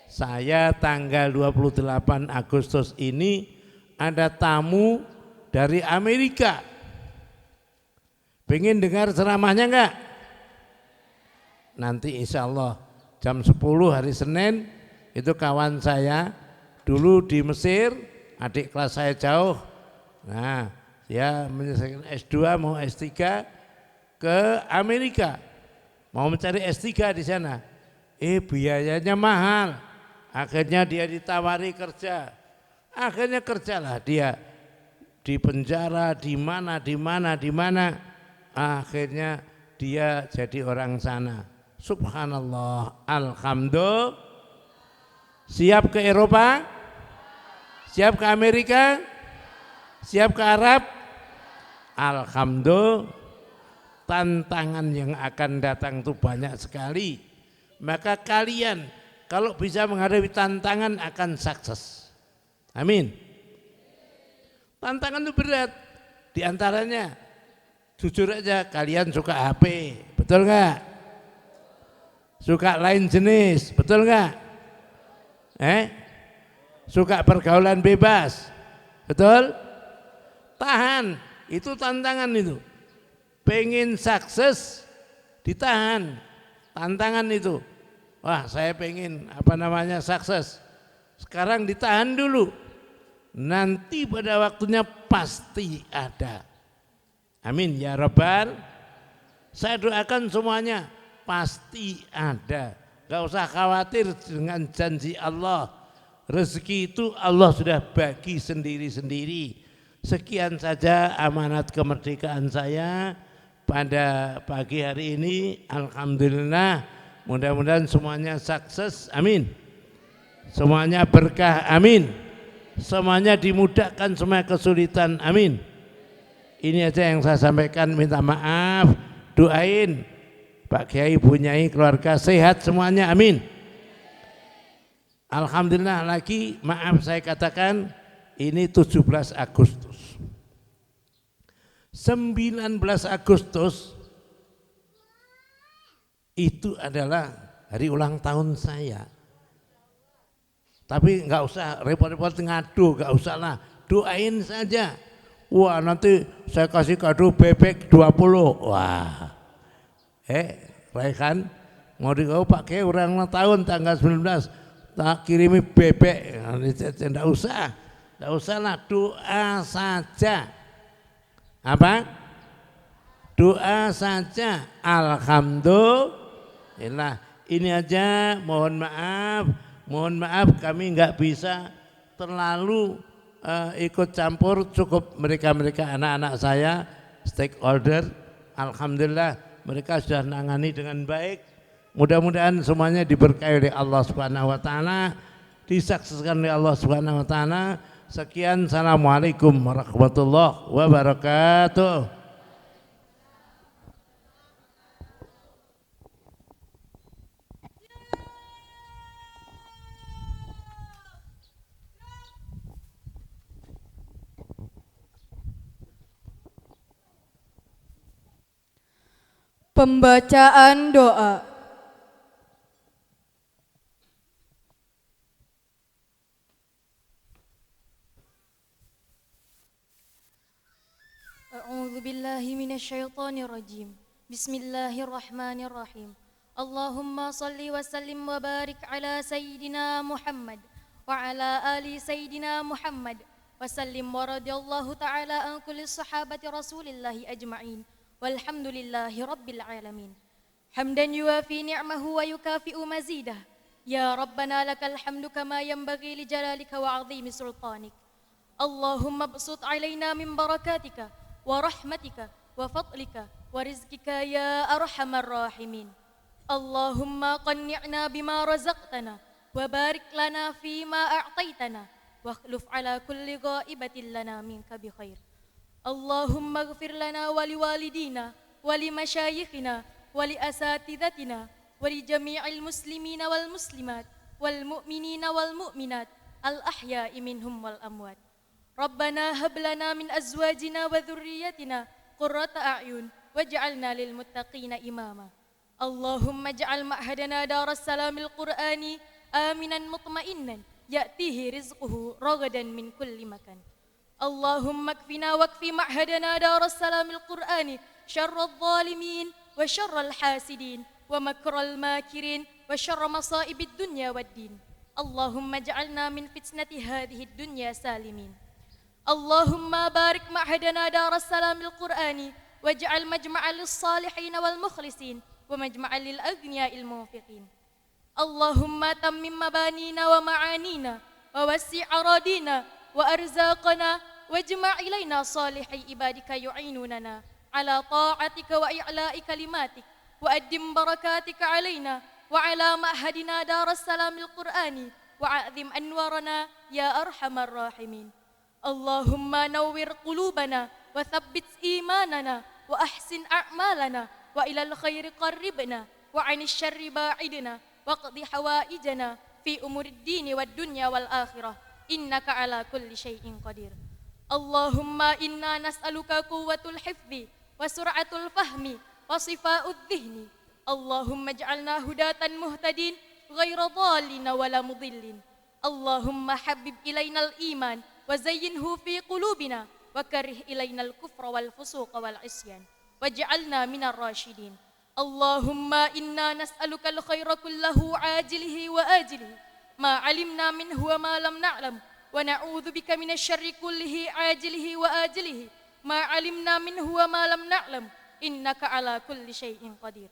S7: Saya tanggal 28 Agustus ini ada tamu dari Amerika. Pengen dengar ceramahnya enggak? Nanti insya Allah jam 10 hari Senin itu kawan saya dulu di Mesir, adik kelas saya jauh. Nah, dia menyelesaikan S2 mau S3 ke Amerika. Mau mencari S3 di sana. Biayanya mahal. Akhirnya dia ditawari kerja. Akhirnya kerjalah dia di penjara di mana. Akhirnya dia jadi orang sana. Subhanallah, alhamdulillah. Siap ke Eropa? Siap ke Amerika? Siap ke Arab? Alhamdulillah. Tantangan yang akan datang itu banyak sekali. Maka kalian kalau bisa menghadapi tantangan akan sukses. Amin. Tantangan itu berat. Di antaranya, jujur aja kalian suka HP, betul nggak? Suka lain jenis, betul nggak? Suka pergaulan bebas, betul? Tahan, itu tantangan itu. Pengen sukses, ditahan, tantangan itu. Wah, saya pengen sukses. Sekarang ditahan dulu. Nanti pada waktunya pasti ada. Amin ya Rabbal. Saya doakan semuanya pasti ada. Gak usah khawatir dengan janji Allah. Rezeki itu Allah sudah bagi sendiri-sendiri. Sekian saja amanat kemerdekaan saya pada pagi hari ini. Alhamdulillah, mudah-mudahan semuanya sukses, amin. Semuanya berkah, amin. Semuanya dimudahkan semua kesulitan, amin. Ini aja yang saya sampaikan, minta maaf, doain Pak Kiai, Bu Nyai, keluarga sehat semuanya, amin. Alhamdulillah, lagi maaf saya katakan ini 17 Agustus. 19 Agustus itu adalah hari ulang tahun saya. Tapi enggak usah repot-repot ngadu, enggak usah lah, doain saja. Wah, nanti saya kasih kado bebek 20. Wah. Raihan mau dikau pakai ulang tahun tanggal 19 tak kirimi bebek. Enggak usah. Enggak usah lah, doa saja. Apa? Doa saja. Alhamdulillah. Ini aja, mohon maaf kami enggak bisa terlalu ikut campur, cukup mereka anak-anak saya, stakeholder. Alhamdulillah mereka sudah nangani dengan baik. Mudah-mudahan semuanya diberkahi oleh Allah Subhanahu wa taala, disaksikan oleh Allah Subhanahu wa taala. Sekian, assalamualaikum warahmatullahi wabarakatuh.
S1: Pembacaan doa.
S9: A'udzu billahi minasyaitonir rajim. Bismillahirrahmanirrahim. Allahumma salli wa sallim wa barik ala sayyidina Muhammad wa ala ali sayyidina Muhammad wa sallim wa radiyallahu ta'ala an kulli sahabati Rasulillahi ajma'in. Walhamdulillahi rabbil alamin. Hamdan yuwafi ni'mahu wa yukafi'u mazidah. Ya Rabbana lakal hamdu kama yanbaghi li jalalika wa 'azimi sultanik. اللهم ابسط علينا من بركاتك ورحمتك وفضلك ورزقك يا أرحم الراحمين. اللهم قنعنا بما رزقتنا وبارك لنا فيما أعطيتنا واخلف على كل غائبة لنا منك بخير. اللهم اغفر لنا ولوالدينا ولمشايخنا ولأساتذتنا ولجميع المسلمين والمسلمات والمؤمنين والمؤمنات الأحياء منهم والأموات. ربنا هب لنا من أزواجنا وذريتنا قرة أعين واجعلنا للمتقين إماما. اللهم اجعل معهدنا دار السلام القرآني آمنا مطمئنا يأتيه رزقه رغدا من كل مكان. اللهم اكفنا واكفي معهدنا دار السلام القرآني شر الظالمين وشر الحاسدين ومكر الماكرين وشر مصائب الدنيا والدين. اللهم اجعلنا من فتنة هذه الدنيا سالمين. اللهم بارك معهدنا دار السلام القرآني واجعل مجمعا للصالحين والمخلصين ومجمعا للأغنياء المنفقين. اللهم تمم مبانينا ومعانينا ووسع أراضينا وأرزاقنا واجمع إلينا صالحي عبادك يعينوننا على طاعتك وإعلاء كلماتك وأدم بركاتك علينا وعلى معهدنا دار السلام القرآني وعظم أنوارنا يا أرحم الراحمين. اللهم نور قلوبنا وثبت إيماننا وأحسن أعمالنا وإلى الخير قربنا وعن الشر باعدنا واقض حوائجنا في أمور الدين والدنيا والآخرة إنك على كل شيء قدير. اللهم إنا نسألك قوة الحفظ وسرعة الفهم وصفاء الذهن. اللهم اجعلنا هداة مهتدين غير ضالين ولا مضلين. اللهم حبب إلينا الإيمان وزينه في قلوبنا وكره إلينا الكفر والفسوق والعصيان واجعلنا من الراشدين. اللهم إنا نسألك الخير كله عاجله وآجله ما علمنا منه وما لم نعلم ونعوذ بك من الشر كله عاجله وآجله ما علمنا منه وما لم نعلم إنك على كل شيء قدير.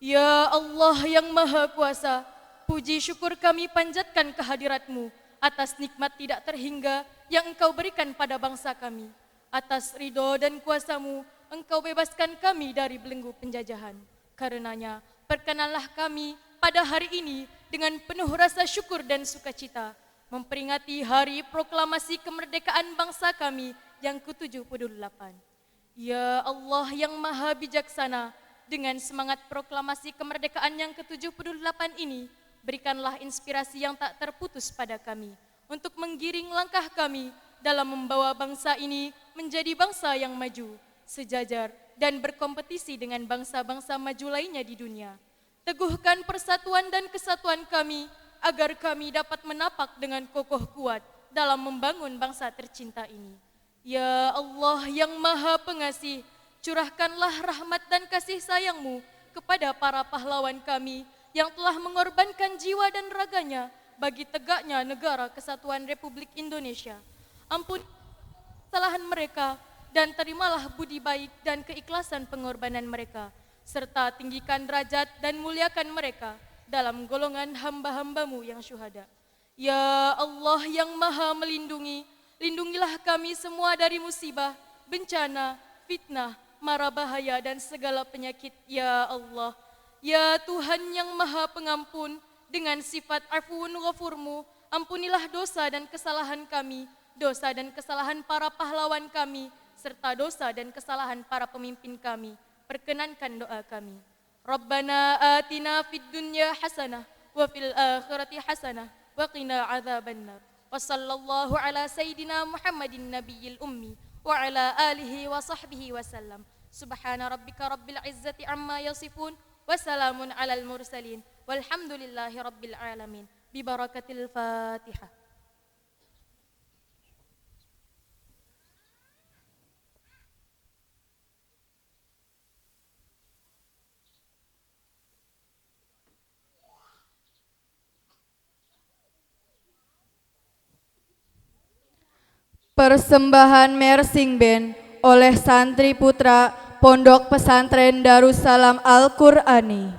S9: Ya Allah yang Maha Kuasa, puji syukur kami panjatkan kehadirat-Mu atas nikmat tidak terhingga yang Engkau berikan pada bangsa kami. Atas ridho dan kuasa-Mu, Engkau bebaskan kami dari belenggu penjajahan. Karenanya, perkenanlah kami pada hari ini dengan penuh rasa syukur dan sukacita, memperingati hari proklamasi kemerdekaan bangsa kami yang ke-78. Ya Allah yang Maha Bijaksana, dengan semangat proklamasi kemerdekaan yang ke-78 ini, berikanlah inspirasi yang tak terputus pada kami untuk menggiring langkah kami dalam membawa bangsa ini menjadi bangsa yang maju, sejajar dan berkompetisi dengan bangsa-bangsa maju lainnya di dunia. Teguhkan persatuan dan kesatuan kami agar kami dapat menapak dengan kokoh kuat dalam membangun bangsa tercinta ini. Ya Allah yang Maha Pengasih, curahkanlah rahmat dan kasih sayang-Mu kepada para pahlawan kami yang telah mengorbankan jiwa dan raganya bagi tegaknya negara kesatuan Republik Indonesia. Ampuni kesalahan mereka dan terimalah budi baik dan keikhlasan pengorbanan mereka, serta tinggikan derajat dan muliakan mereka dalam golongan hamba-hamba-Mu yang syuhada. Ya Allah yang Maha Melindungi, lindungilah kami semua dari musibah, bencana, fitnah, mara bahaya dan segala penyakit, ya Allah. Ya Tuhan yang Maha Pengampun, dengan sifat Afuun Ghafur-Mu, ampunilah dosa dan kesalahan kami, dosa dan kesalahan para pahlawan kami, serta dosa dan kesalahan para pemimpin kami. Perkenankan doa kami. Rabbana atina fid dunya hasanah wa fil akhirati hasanah wa qina adzabannar. Wa sallallahu ala sayyidina Muhammadin nabiyil ummi wa ala alihi wa sahbihi wa sallam. Subhana rabbika rabbil izzati amma yasifun wa salamun alal mursalin walhamdulillahi rabbil alamin. Bi barakatil Fatihah.
S1: Persembahan Mersing Band oleh santri putra Pondok Pesantren Darussalam Al-Qur'ani.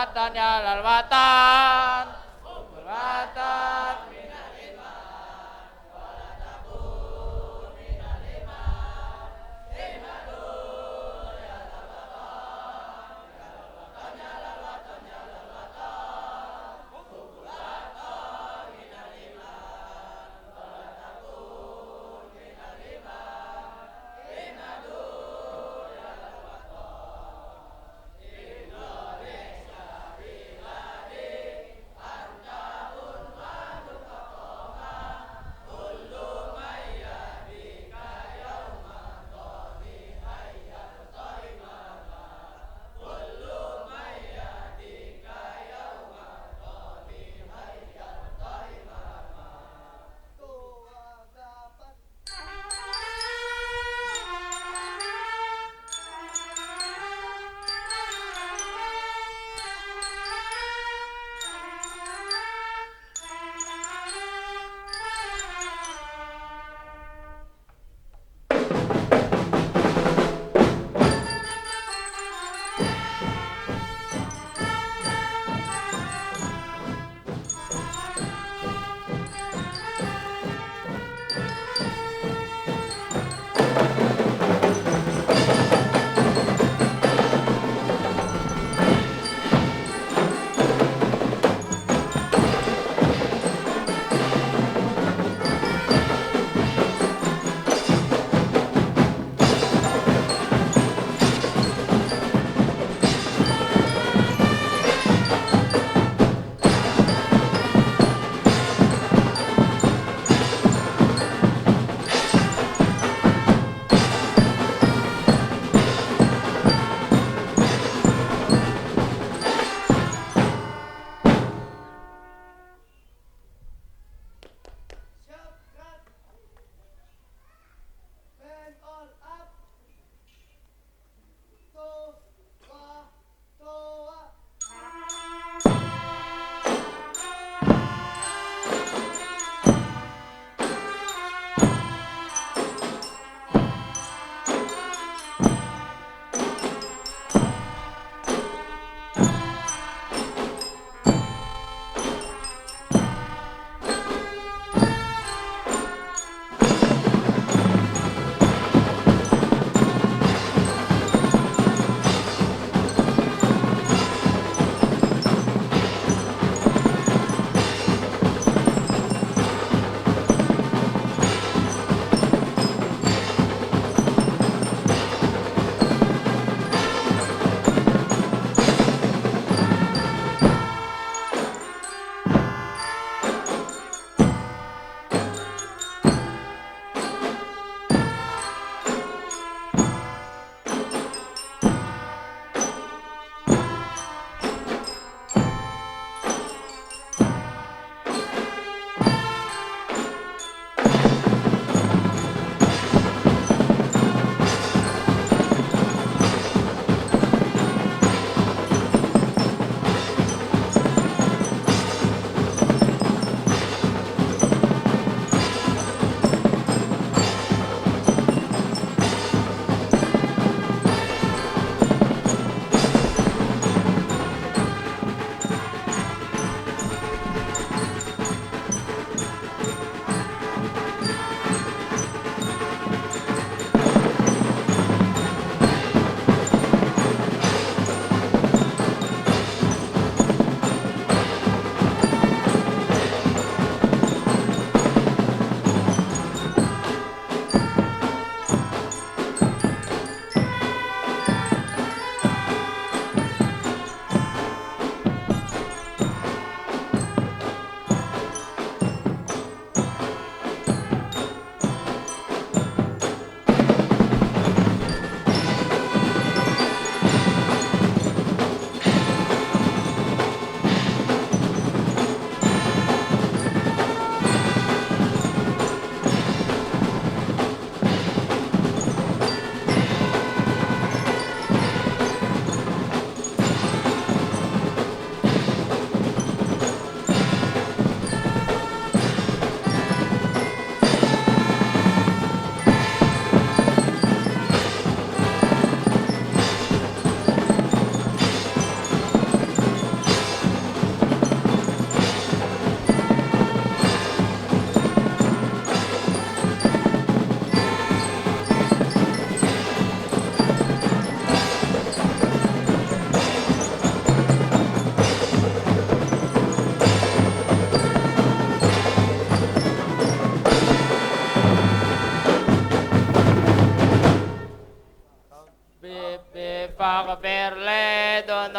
S8: watan ya lal watan. Watan.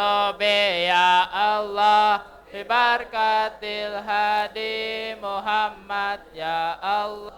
S8: qulubi ya Allah Bibarakatil hadi Muhammad ya Allah.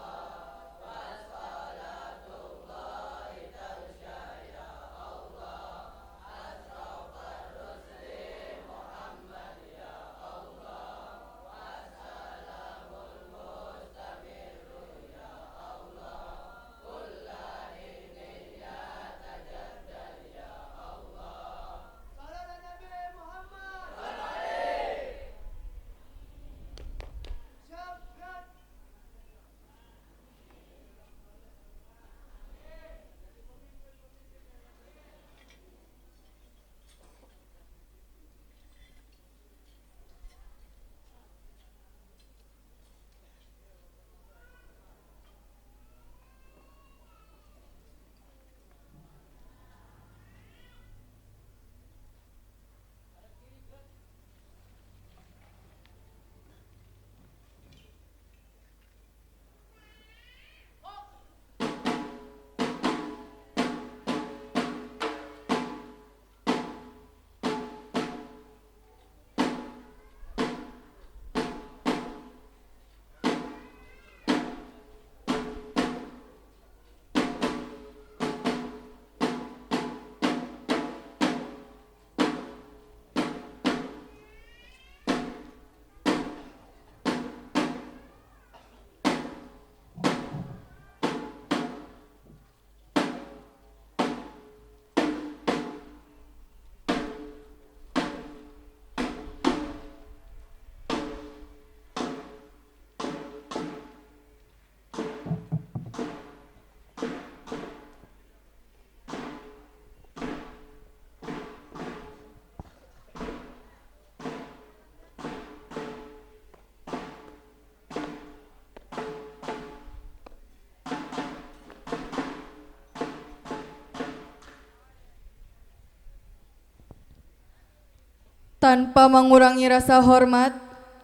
S1: Tanpa mengurangi rasa hormat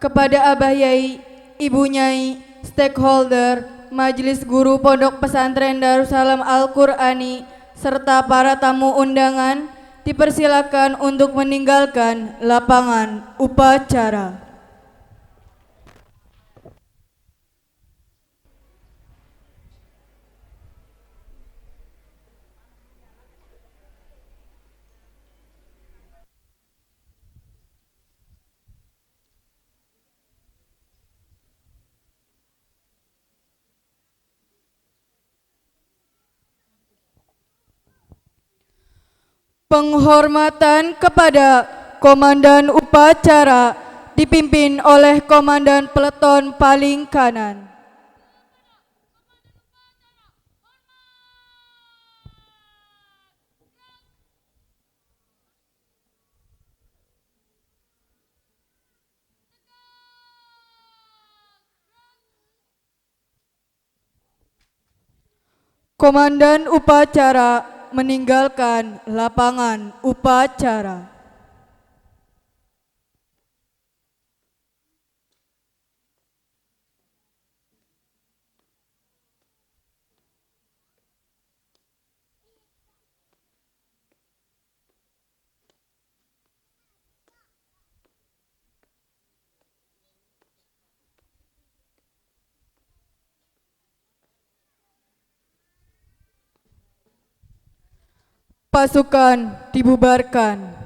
S1: kepada Abah Yai, Ibu Nyai, stakeholder, Majelis Guru Pondok Pesantren Darussalam Al-Qur'ani, serta para tamu undangan, dipersilakan untuk meninggalkan lapangan upacara. Penghormatan kepada Komandan Upacara dipimpin oleh Komandan Peleton paling kanan. Komandan Upacara meninggalkan lapangan upacara. Pasukan dibubarkan.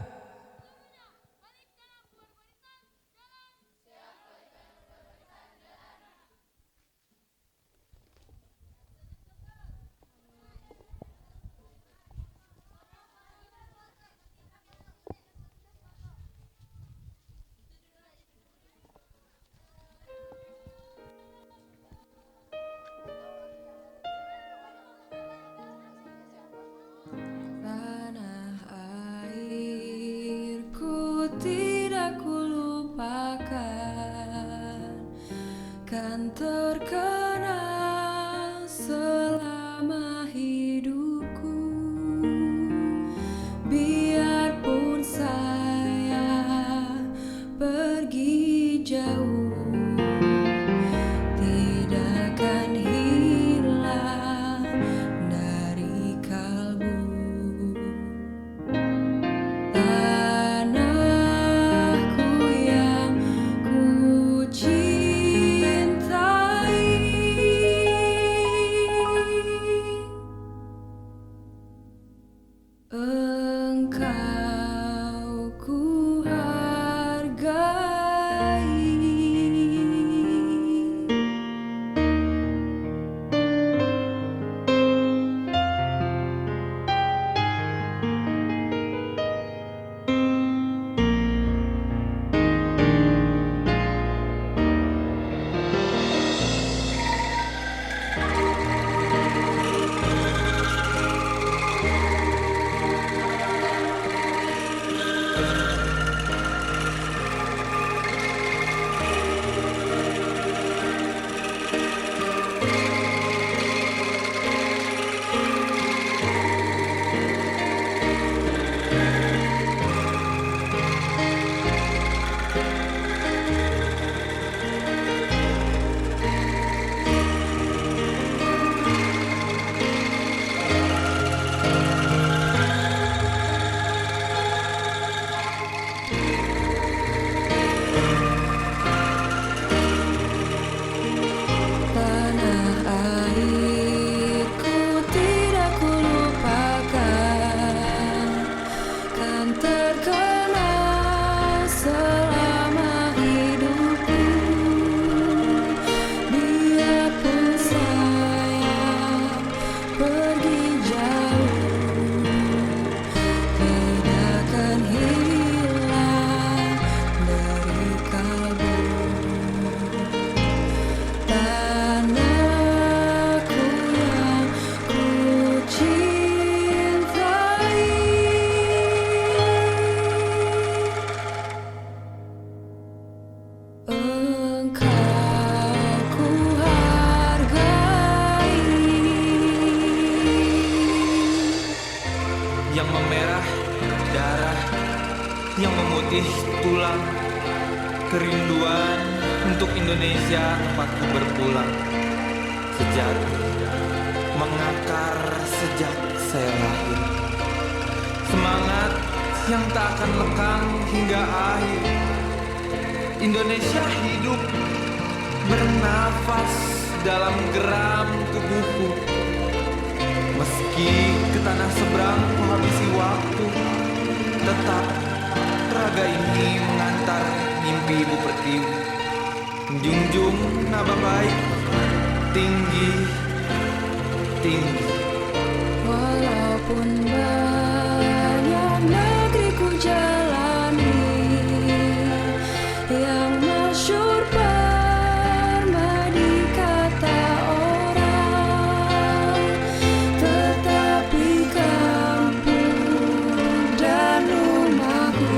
S10: Kan terkenang selama hidupku, biarpun saya pergi jauh, tidak akan hilang dari kalbu. Tanah
S11: memutih tulang, kerinduan untuk Indonesia tempatku berpulang. Sejati mengakar sejak saya lahir, semangat yang tak akan lekang hingga akhir. Indonesia hidup bernafas dalam geram tubuhku. Meski ke tanah seberang ku habisi waktu, tetap raga ini mengantar mimpi Ibu Pertiwi. Menjunjung nama baik tinggi, tinggi.
S10: Walaupun banyak negeri ku jalani, yang masyhur permadi kata orang, tetapi kampung dan rumahku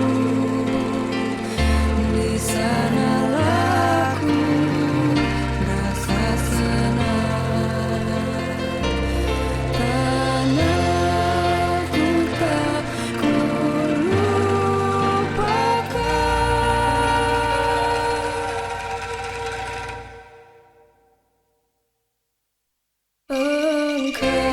S10: di sanalah ku rasa senang. Tanahku tak ku lupakan. Engkau